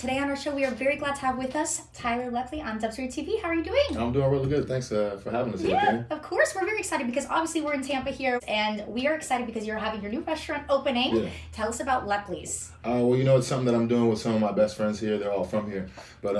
Today on our show, we are very glad to have with us Tyler Lepley on Wzra TV. How are you doing? I'm doing really good. Thanks for having us here. Yeah, of course. We're very excited because obviously we're in Tampa here, and we are excited because you're having your new restaurant opening. Yeah. Tell us about LEPLEY'S. Well, it's something that I'm doing with some of my best friends here. They're all from here, but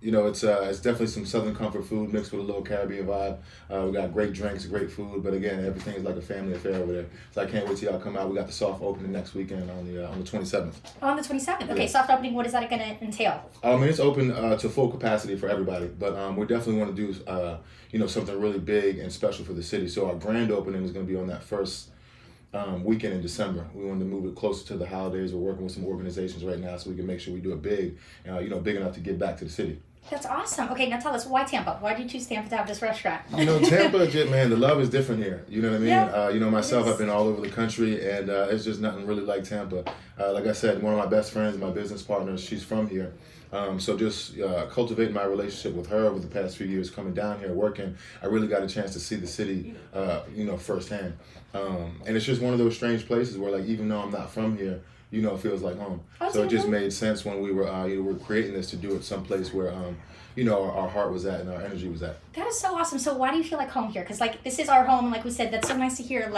it's definitely some Southern comfort food mixed with a little Caribbean vibe. We got great drinks, great food, but again, everything is like a family affair over there. So I can't wait till y'all come out. We got the soft opening next weekend on the 27th. On the 27th. Okay, Yeah. Soft opening. What is that going to entail? It's open to full capacity for everybody, but we definitely want to do something really big and special for the city. So our grand opening is going to be on that first weekend in December. We wanted to move it closer to the holidays. We're working with some organizations right now so we can make sure we do it big, big enough to give back to the city. That's awesome. Okay, now tell us, why Tampa? Why did you choose Tampa to have this restaurant? Tampa, man, the love is different here. You know what I mean? Yeah, myself, I've been all over the country, and it's just nothing really like Tampa. Like I said, one of my best friends, my business partners, she's from here. So just cultivating my relationship with her over the past few years, coming down here, working, I really got a chance to see the city, firsthand. And it's just one of those strange places where, like, even though I'm not from here, it feels like home. So it just made sense when we were, we're creating this to do it someplace where, our heart was at and our energy was at. That is so awesome. So why do you feel like home here? Because, like, this is our home, and like we said, that's so nice to hear,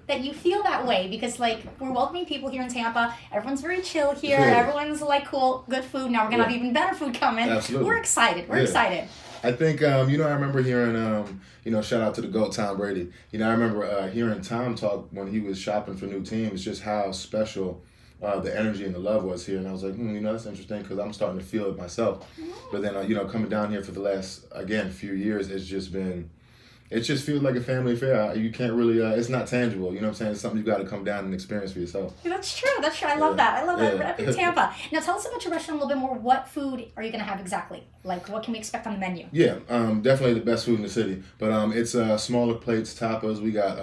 that you feel that way. Because, like, we're welcoming people here in Tampa. Everyone's very chill here. Yeah. Everyone's, like, cool, good food. Now we're going to have even better food coming. Absolutely. We're excited. We're excited. I think, I remember hearing, shout out to the GOAT, Tom Brady. I remember hearing Tom talk when he was shopping for new teams, just how special the energy and the love was here. And I was like, that's interesting because I'm starting to feel it myself. But then, coming down here for the last, few years, it just feels like a family affair. You can't really, it's not tangible. You know what I'm saying? It's something you got to come down and experience for yourself. Yeah, that's true. I love that. I love that. We're up in Tampa. Now tell us about your restaurant a little bit more. What food are you going to have exactly? Like, what can we expect on the menu? Yeah, definitely the best food in the city. But it's smaller plates, tapas. We got,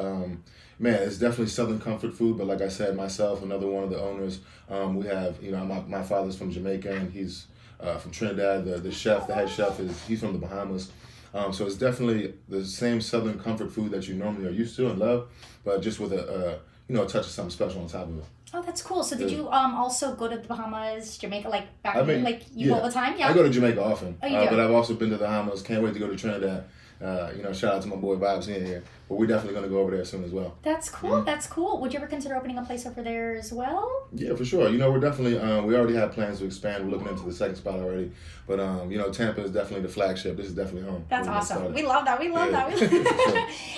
it's definitely Southern comfort food. But like I said, myself, another one of the owners, we have, my father's from Jamaica and he's from Trinidad. The chef, the head chef, he's from the Bahamas. So it's definitely the same Southern comfort food that you normally are used to and love, but just with a touch of something special on top of it. Oh, that's cool. So did you also go to the Bahamas, Jamaica, like back then? Like you go all the time? Yeah. I go to Jamaica often, Oh, you do? but I've also been to the Bahamas. Can't wait to go to Trinidad. Shout out to my boy Vibes in here. But we're definitely going to go over there soon as well. That's cool. That's cool. Would you ever consider opening a place over there as well? Yeah, for sure. We're definitely, we already have plans to expand. We're looking into the second spot already. But, Tampa is definitely the flagship. This is definitely home. That's awesome. We love that. We love that.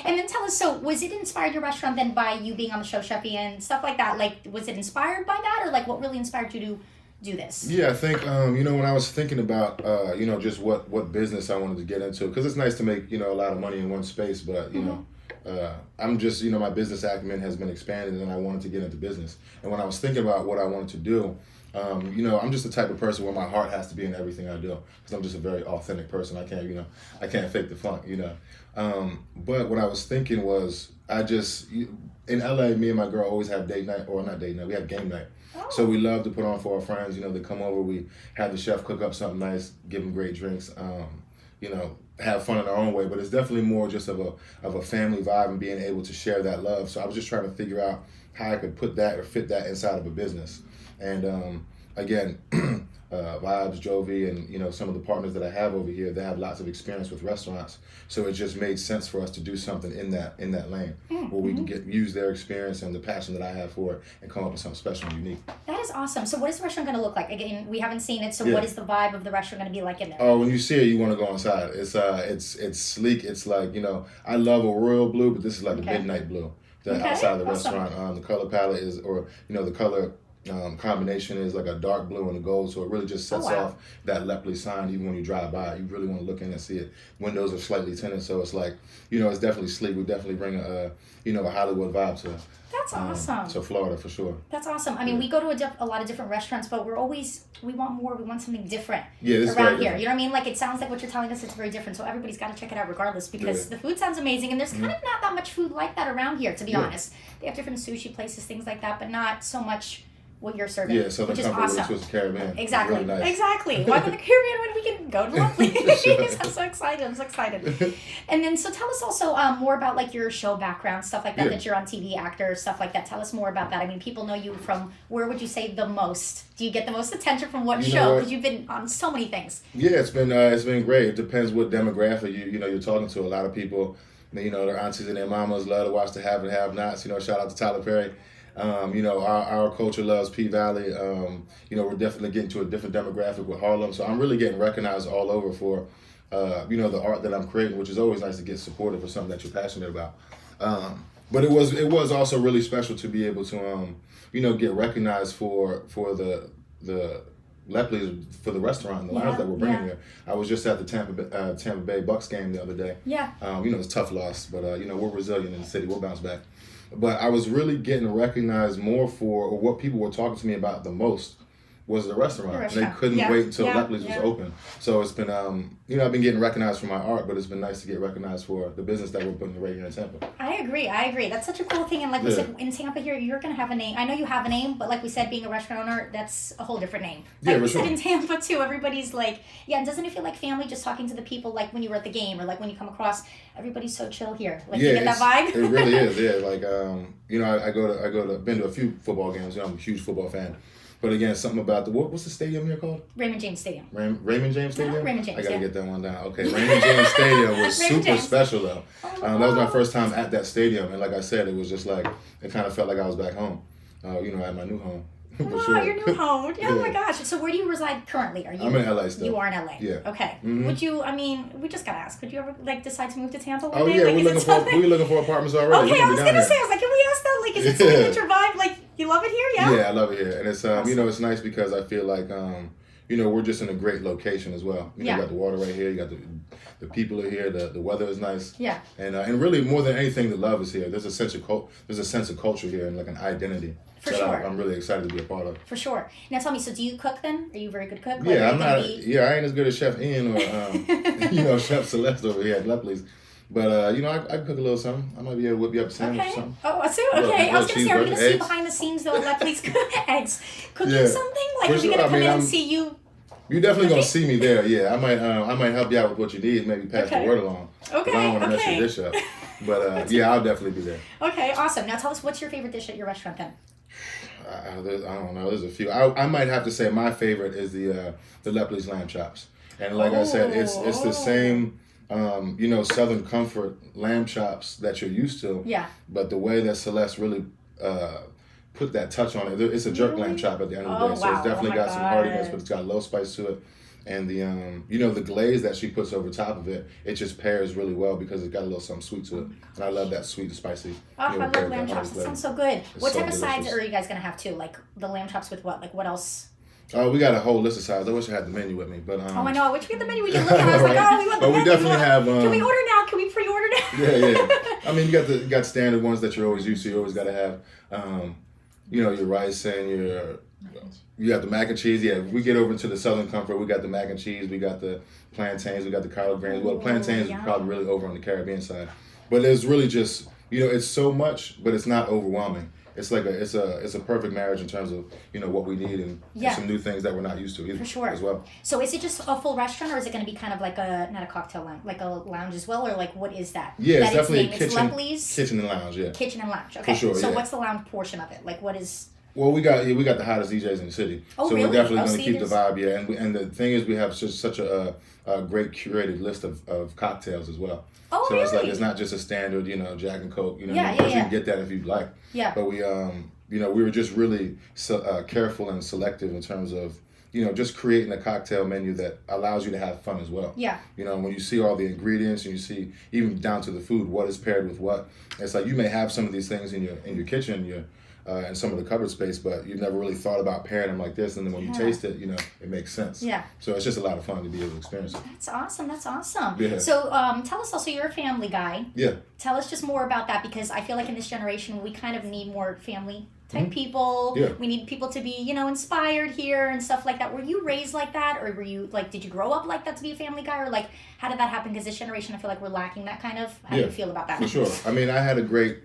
And then tell us, so was it inspired your restaurant then by you being on the show Chefy and stuff like that? Like, was it inspired by that? Or, like, what really inspired you to do this? Yeah, I think, when I was thinking about, just what business I wanted to get into, because it's nice to make, a lot of money in one space, but, I'm just, my business acumen has been expanded and I wanted to get into business. And when I was thinking about what I wanted to do, I'm just the type of person where my heart has to be in everything I do because I'm just a very authentic person. I can't fake the funk, But what I was thinking was in LA, me and my girl always have date night, or not date night, we have game night. Oh. So we love to put on for our friends, they come over, we have the chef cook up something nice, give them great drinks, have fun in our own way, but it's definitely more just of a family vibe and being able to share that love. So I was just trying to figure out how I could put that or fit that inside of a business. And again, Vibes, Jovi, and some of the partners that I have over here, they have lots of experience with restaurants. So it just made sense for us to do something in that lane where we can use their experience and the passion that I have for it and come up with something special and unique. That is awesome. So what is the restaurant going to look like? Again, we haven't seen it, so what is the vibe of the restaurant going to be like in there? Oh, when you see it, you want to go inside. It's sleek. It's like, I love a royal blue, but this is like a midnight blue. Outside of the restaurant, the color palette is, the color combination is like a dark blue and a gold, so it really just sets off that LEPLEY'S sign. Even when you drive by, you really want to look in and see it. Windows are slightly tinted, so it's like, it's definitely sleek. We definitely bring a Hollywood vibe to That's awesome. To Florida for sure. That's awesome. I mean, we go to a lot of different restaurants, but we want more. We want something different around here. You know what I mean? Like, it sounds like what you're telling us, it's very different. So everybody's got to check it out regardless because the food sounds amazing. And there's kind of not that much food like that around here, to be honest. They have different sushi places, things like that, but not so much what you're serving, yeah, Southern which is Comfort awesome. Really Twisted Caribbean. Exactly, really nice. exactly. Why would the Caribbean when we can go to LEPLEY'S? Sure. I'm so excited. I'm so excited. And then, so tell us also more about like your show background, stuff like that. Yeah. That you're on TV, actor, stuff like that. Tell us more about that. I mean, people know you from where would you say the most? Do you get the most attention from what show? Because you've been on so many things. Yeah, it's been great. It depends what demographic you're talking to. A lot of people, their aunties and their mamas love to watch the have and have nots. Shout out to Tyler Perry. Our culture loves P Valley. We're definitely getting to a different demographic with Harlem. So I'm really getting recognized all over for, the art that I'm creating, which is always nice to get supported for something that you're passionate about. But it was also really special to be able to, get recognized for the LEPLEY'S, for the restaurant, the lounge that we're bringing here. I was just at the Tampa Bay Bucks game the other day. Yeah. It's a tough loss, but we're resilient in the city. We'll bounce back. But I was really getting recognized more for, or what people were talking to me about the most was the restaurant. And they couldn't wait until LEPLEY'S was open. So it's been, I've been getting recognized for my art, but it's been nice to get recognized for the business that we're putting right here in Tampa. I agree. That's such a cool thing. And like we said, in Tampa here, you're going to have a name. I know you have a name, but like we said, being a restaurant owner, that's a whole different name. Like we said in Tampa too, everybody's like, and doesn't it feel like family just talking to the people, like when you were at the game or like when you come across, everybody's so chill here. Like you get that vibe? It really is, yeah. Like, been to a few football games. I'm a huge football fan. But again, something about what's the stadium here called? Raymond James Stadium. Raymond James Stadium? No, Raymond James, I gotta get that one down. Okay, Raymond James Stadium was super special though. That was my first time at that stadium, and like I said, it was just like, it kind of felt like I was back home, at my new home. Sure. Your new home. Oh my gosh. So where do you reside currently? Are you? I'm in LA still. You are in LA. Yeah. Okay. Mm-hmm. Would you, we just gotta ask, would you ever decide to move to Tampa one day? Yeah, we're looking for apartments already. Okay, I was gonna say, can we ask that? Is it something that your vibe, you love it here? Yeah? Yeah, I love it here. And it's, awesome. It's nice because I feel like, we're just in a great location as well. You got the water right here, you got the people are here, the weather is nice. Yeah. And really more than anything, the love is here. There's a sense of culture here and like an identity. For sure. I'm really excited to be a part of. For sure. Now tell me, so do you cook then? Are you a very good cook? Yeah, I ain't as good as Chef Ian or Chef Celeste over here at LEPLEY'S. But, I cook a little something. I might be able to whip you up a sandwich or something. Oh, I see. Okay. I was going to say, are we going to see you behind the scenes, though, at LEPLEY'S eggs? Cooking something? Like, are we going to come in and see you? You're definitely going to see me there, yeah. I might help you out with what you need, maybe pass the word along. Okay, I don't want to mess your dish up. But, I'll definitely be there. Okay, awesome. Now tell us, what's your favorite dish at your restaurant then? I don't know. There's a few. I might have to say my favorite is the LEPLEY'S lamb chops. And like I said, it's the same... Southern Comfort lamb chops that you're used to. Yeah. But the way that Celeste really put that touch on it, it's a jerk lamb chop at the end of the day. So it's definitely got some heartiness, but it's got a low spice to it. And the glaze that she puts over top of it, it just pairs really well because it's got a little something sweet to it. And I love that sweet and spicy. Oh, I love lamb chops. That sounds so good. What type of sides delicious. are you guys going to have too? Like the lamb chops with what? Like what else? Oh, we got a whole list of sides. I wish I had the menu with me, but I know. I wish we had the menu. We can look at it. I was like, we want the but menu. We definitely have. Can we order now? Can we pre-order now? Yeah. I mean, you got standard ones that you're always used to. You always got to have, your rice and you got the mac and cheese. Yeah, if we get over to the Southern Comfort, we got the mac and cheese. We got the plantains. We got the collard greens. Well, the plantains are probably really over on the Caribbean side, but it's really just it's so much, but it's not overwhelming. It's like it's a perfect marriage in terms of what we need and some new things that we're not used to either. For sure. As well. So is it just a full restaurant, or is it going to be kind of like not a cocktail lounge, like a lounge as well, or like what is that? Yeah, it's definitely it's LEPLEY'S? Kitchen and lounge. Yeah. Kitchen and lounge. Okay. For sure. So what's the lounge portion of it? Like what is? Well, we got the hottest DJs in the city, so really? We're definitely going to keep the vibe. And the thing is, we have such a great curated list of cocktails as well. Oh, so really? It's like it's not just a standard, Jack and Coke. You can get that if you'd like. Yeah. But we we were just really careful and selective in terms of just creating a cocktail menu that allows you to have fun as well. Yeah. When you see all the ingredients and you see even down to the food, what is paired with what. It's like you may have some of these things in your kitchen, and some of the cupboard space, but you've never really thought about pairing them like this. And then when you taste it, it makes sense. Yeah. So it's just a lot of fun to be able to experience it. That's awesome. Yeah. So tell us also, you're a family guy. Yeah. Tell us just more about that, because I feel like in this generation, we kind of need more family type people. Yeah. We need people to be, inspired here and stuff like that. Were you raised like that, or were you did you grow up like that to be a family guy, or how did that happen? Because this generation, I feel like we're lacking that kind of. How do you feel about that? For sure. I mean, I had a great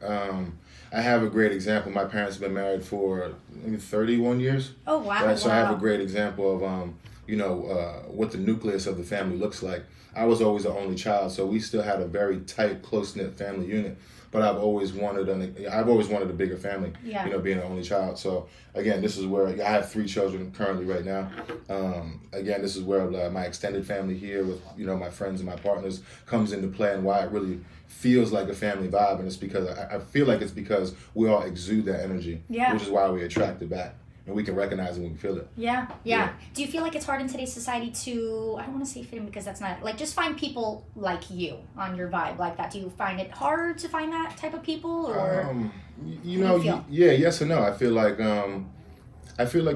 I have a great example. My parents have been married for maybe 31 years. Oh, wow. Right? So wow. I have a great example of, what the nucleus of the family looks like. I was always the only child, so we still had a very tight, close-knit family unit. But I've always wanted a bigger family, being an only child. So again, this is where I have 3 children currently right now. Again, this is where my extended family here with, my friends and my partners comes into play, and why it really feels like a family vibe. And it's because I feel like it's because we all exude that energy, which is why we attract it back. And we can recognize it when we feel it. Yeah. Do you feel like it's hard in today's society to, I don't want to say fit in because that's not, like, just find people like you on your vibe like that? Do you find it hard to find that type of people, or? Yes and no. I feel like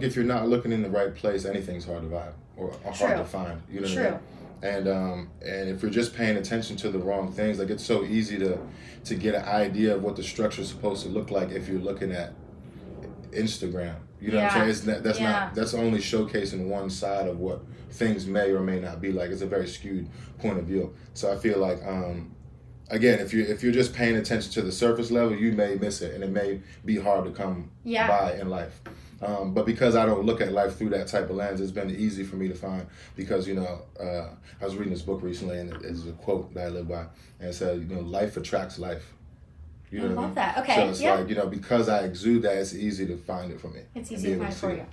if you're not looking in the right place, anything's hard to vibe or hard to find. You know what I mean? And if you're just paying attention to the wrong things, like, it's so easy to get an idea of what the structure's supposed to look like if you're looking at Instagram. You know what I'm saying? That's only showcasing one side of what things may or may not be like. It's a very skewed point of view. So I feel like, again, if you're just paying attention to the surface level, you may miss it, and it may be hard to come by in life. But because I don't look at life through that type of lens, it's been easy for me to find. Because I was reading this book recently, and it's a quote that I live by, and it said, life attracts life. You know I love that. Okay. So it's like, because I exude that, it's easy to find it for me. It's easy to find for you.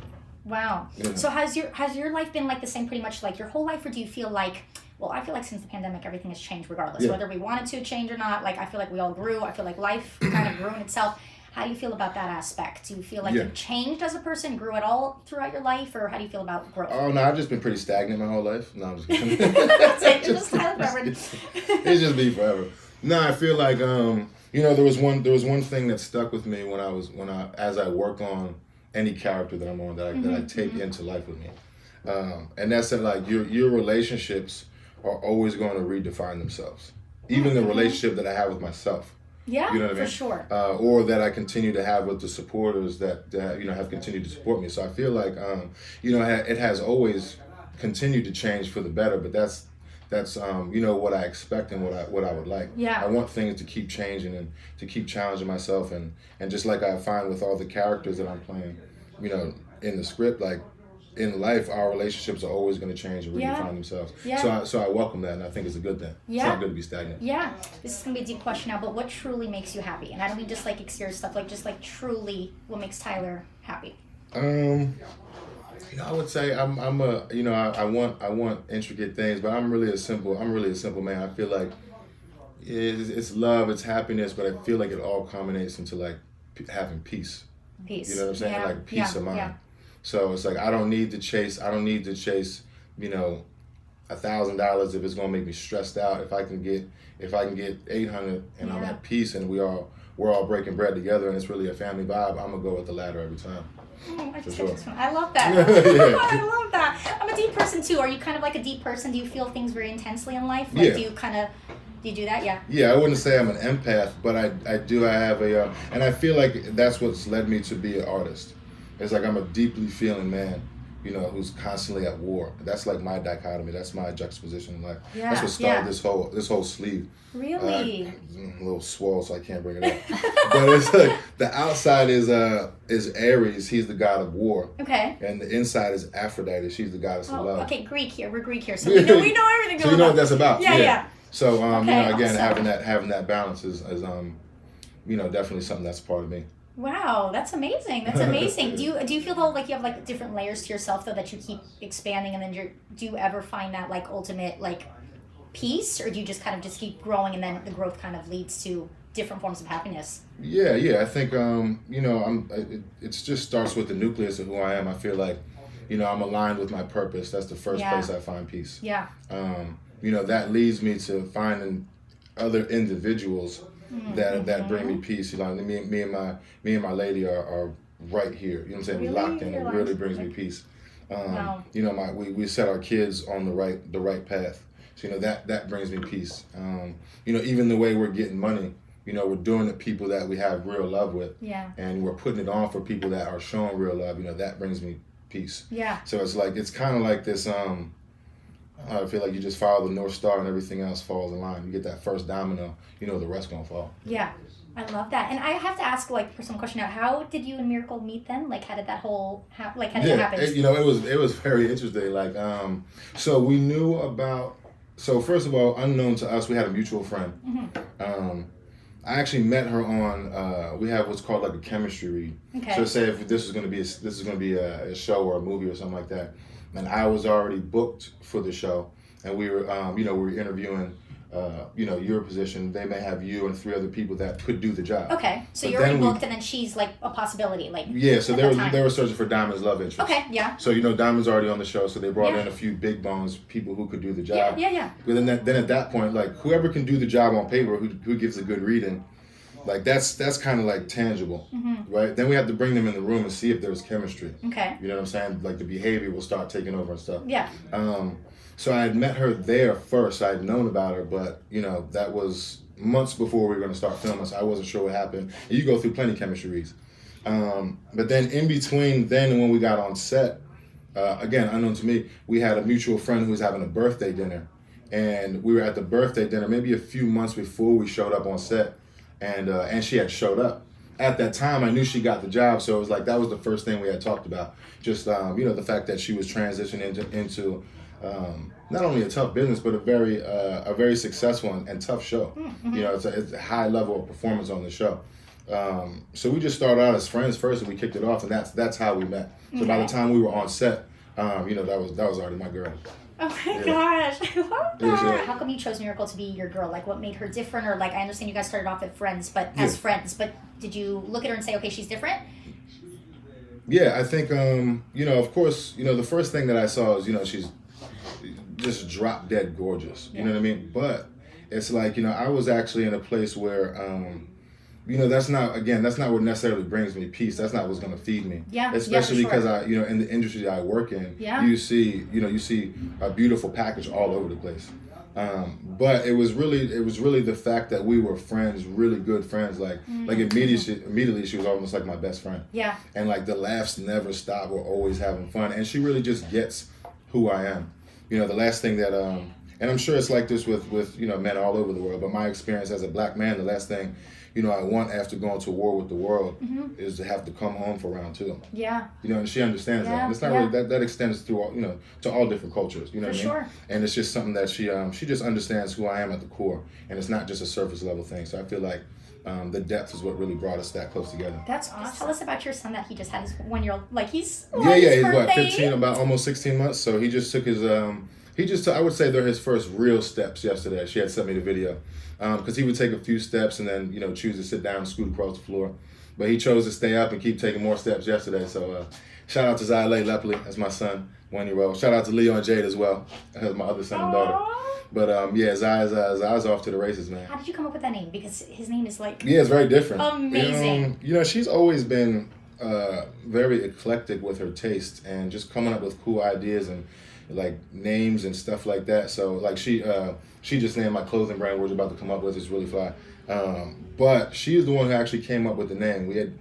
Wow. Yeah. So has your life been like the same pretty much like your whole life, or do you feel like, well, I feel like since the pandemic, everything has changed regardless, whether we wanted to change or not. Like, I feel like we all grew. I feel like life kind of grew in itself. How do you feel about that aspect? Do you feel like you've changed as a person, grew at all throughout your life, or how do you feel about growth? Oh, no, I've just been pretty stagnant my whole life. No, I'm just kidding. It's just me forever. No, I feel like, there was one thing that stuck with me as I work on any character that I'm on, that I take into life with me. And that's that, like, your relationships are always going to redefine themselves. Even the relationship that I have with myself. Yeah, you know what I mean? For sure. Or that I continue to have with the supporters that have continued to support me. So I feel like it has always continued to change for the better. But that's what I expect and what I would like. Yeah. I want things to keep changing and to keep challenging myself, and just like I find with all the characters that I'm playing, in the script, like, in life, our relationships are always going to change and redefine themselves. Yeah. So I welcome that, and I think it's a good thing. Yeah. It's not good to be stagnant. Yeah. This is going to be a deep question now, but what truly makes you happy? And I don't mean just like exterior stuff, like just like truly what makes Tyler happy. I would say I want intricate things, but I'm really a simple man. I feel like it's love, it's happiness, but I feel like it all culminates into like having peace. Peace. You know what I'm saying? Yeah. Like peace of mind. Yeah. So it's like I don't need to chase $1,000 if it's gonna make me stressed out. If I can get $800 and I'm at peace and we're all breaking bread together and it's really a family vibe, I'm gonna go with the latter every time. I love that. I love that. I'm a deep person too. Are you kind of like a deep person? Do you feel things very intensely in life? Like, do you do that? Yeah. Yeah, I wouldn't say I'm an empath, but I have and I feel like that's what's led me to be an artist. It's like I'm a deeply feeling man, who's constantly at war. That's like my dichotomy. That's my juxtaposition in life. Yeah, that's what started this whole sleeve. Really? A little swole, so I can't bring it up. But it's like the outside is Aries. He's the god of war. Okay. And the inside is Aphrodite. She's the goddess of love. Okay, Greek here. We're Greek here, so we know everything. So you know what that's about. Yeah. So again, having that balance is definitely something that's a part of me. Wow, that's amazing. That's amazing. Do you feel though like you have like different layers to yourself though that you keep expanding, and then do you ever find that like ultimate like peace, or do you just kind of just keep growing and then the growth kind of leads to different forms of happiness? Yeah. I think it just starts with the nucleus of who I am. I feel like I'm aligned with my purpose. That's the first place I find peace. Yeah. That leads me to finding other individuals that bring me peace. Me and my lady are right here. You know what I'm saying? Really? We locked in. It really brings me peace. Wow. We set our kids on the right path. So that brings me peace. Even the way we're getting money, we're doing it people that we have real love with. Yeah. And we're putting it on for people that are showing real love. That brings me peace. Yeah. So it's kind of like this. I feel like you just follow the North Star and everything else falls in line. You get that first domino, the rest gonna fall. Yeah. I love that. And I have to ask, like, personal question now. How did you and Miracle meet then? Like, how did that whole, how did it happen? It was very interesting. Like, so we knew about, so first of all, unknown to us, we had a mutual friend. Mm-hmm. I actually met her on, we have what's called like a chemistry read. Okay. So say if this is going to be a show or a movie or something like that. And I was already booked for the show. And we were, we were interviewing, your position. They may have you and 3 other people that could do the job. Okay, so you're already booked, and then she's like a possibility, like so they were searching for Diamond's love interest. Okay, yeah. So Diamond's already on the show, so they brought in a few big bones, people who could do the job. Yeah. But then at that point, like whoever can do the job on paper, who gives a good reading, like that's kind of like tangible, right? Then we have to bring them in the room and see if there's chemistry. Okay. You know what I'm saying? Like the behavior will start taking over and stuff. Yeah. So I had met her there first. I had known about her, but that was months before we were going to start filming, so I wasn't sure what happened. And you go through plenty of chemistry reads. But then in between then and when we got on set, again, unknown to me, we had a mutual friend who was having a birthday dinner. And we were at the birthday dinner maybe a few months before we showed up on set. And she had showed up. At that time, I knew she got the job, so it was like that was the first thing we had talked about. Just, the fact that she was transitioning into not only a tough business, but a very successful and tough show. Mm-hmm. It's a high level of performance on the show. So we just started out as friends first, and we kicked it off, and that's how we met. So by the time we were on set, that was already my girl. Oh my gosh, I love that. How come you chose Miracle to be your girl? Like, what made her different? Or like, I understand you guys started off as friends, but did you look at her and say, okay, she's different? Yeah, I think, of course, the first thing that I saw is, she's just drop dead gorgeous. You know what I mean? But it's like, I was actually in a place where, that's not what necessarily brings me peace. That's not what's going to feed me. Yeah. Especially because I, in the industry that I work in, you see a beautiful package all over the place. But it was really the fact that we were friends, really good friends. Like immediately she was almost like my best friend. Yeah. And like the laughs never stop. We're always having fun, and she really just gets who I am. The last thing that and I'm sure it's like this with men all over the world, but my experience as a black man, the last thing I want after going to war with the world is to have to come home for round 2. Yeah. And she understands that. And it's not really that extends through all, to all different cultures. You know what I mean? Sure. And it's just something that she just understands who I am at the core, and it's not just a surface level thing. So I feel like the depth is what really brought us that close together. That's awesome. Tell us about your son that he just had his 1-year-old. Like he's he's what, 15, about almost 16 months. So he just took his I would say they're his first real steps yesterday. She had sent me the video. Because he would take a few steps and then, choose to sit down and scoot across the floor. But he chose to stay up and keep taking more steps yesterday. So shout out to Wzra Lepley, that's my son, 1-year-old. Shout out to Leo and Jade as well. That's my other son and daughter. But Wza's off to the races, man. How did you come up with that name? Because his name is like... Yeah, it's very different. Amazing. She's always been very eclectic with her taste and just coming up with cool ideas and like names and stuff like that. So like she just named my clothing brand we're about to come up with. It's really fly. But she is the one who actually came up with the name. We had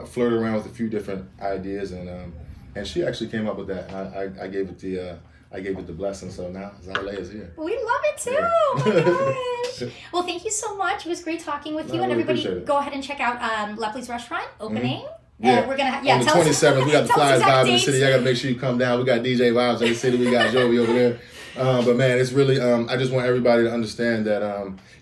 flirted around with a few different ideas, and she actually came up with that. I gave it the blessing. So now Wzra is here. We love it too. Yeah. Oh my gosh. Well, thank you so much. It was great talking with you. And everybody, go ahead and check out LEPLEY'S restaurant opening. Mm-hmm. Yeah, we're gonna on the 27th. We got the Flyers Vibes in the city. I gotta make sure you come down. We got DJ Vibes in the city. We got Jovi over there. But man, it's really. I just want everybody to understand that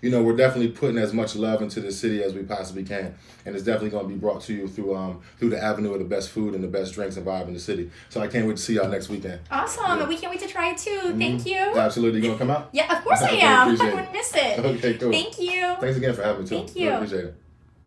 we're definitely putting as much love into the city as we possibly can, and it's definitely going to be brought to you through the avenue of the best food and the best drinks and vibe in the city. So I can't wait to see y'all next weekend. Awesome, and we can't wait to try it too. Mm-hmm. Thank you. Absolutely, you gonna come out? Yeah, of course I am. I wouldn't miss it. Okay, cool. Thank you. Thanks again for having me too. Thank you. Really appreciate it.